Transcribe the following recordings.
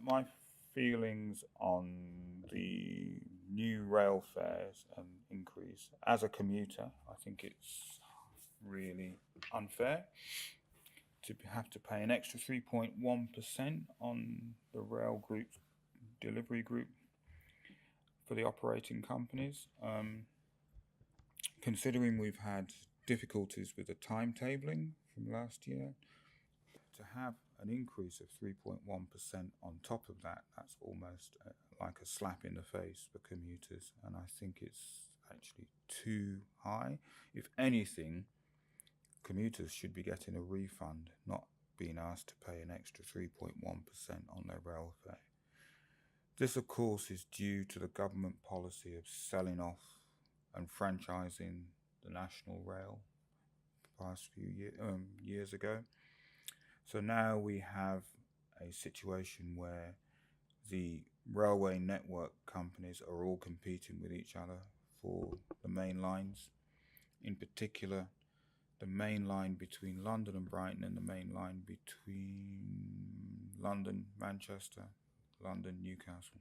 My feelings on the new rail fares and increase. As a commuter, I think it's really unfair to have to pay an extra 3.1% on the rail group delivery group for the operating companies. Considering we've had difficulties with the timetabling from last year, to have an increase of 3.1% on top of that, that's almost like a slap in the face for commuters, and I think it's actually too high. If anything, commuters should be getting a refund, not being asked to pay an extra 3.1% on their rail fare. This, of course, is due to the government policy of selling off and franchising the National Rail the past few years ago. So now we have a situation where the railway network companies are all competing with each other for the main lines. In particular, the main line between London and Brighton, and the main line between London, Manchester, London, Newcastle.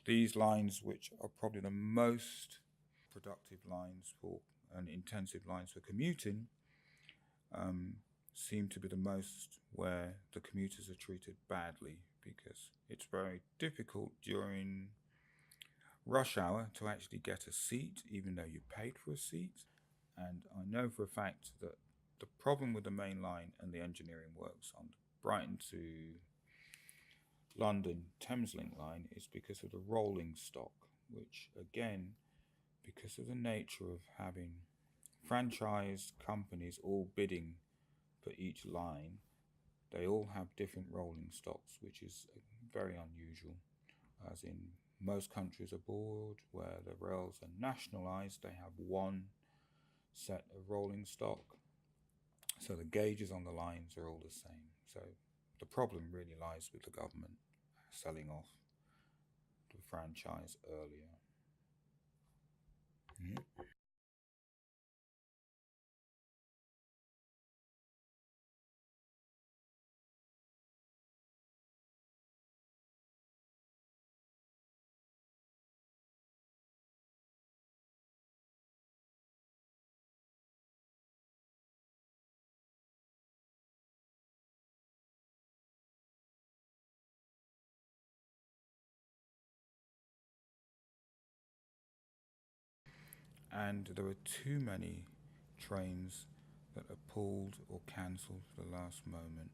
These lines, which are probably the most productive lines for and intensive lines for commuting, seem to be the most where the commuters are treated badly, because it's very difficult during rush hour to actually get a seat, even though you paid for a seat. And I know for a fact that the problem with the main line and the engineering works on the Brighton to London Thameslink line is because of the rolling stock, which again, because of the nature of having franchise companies all bidding for each line, they all have different rolling stocks, which is very unusual, as in most countries abroad where the rails are nationalised, they have one set of rolling stock, so the gauges on the lines are all the same. So the problem really lies with the government selling off the franchise earlier. And there are too many trains that are pulled or cancelled at the last moment.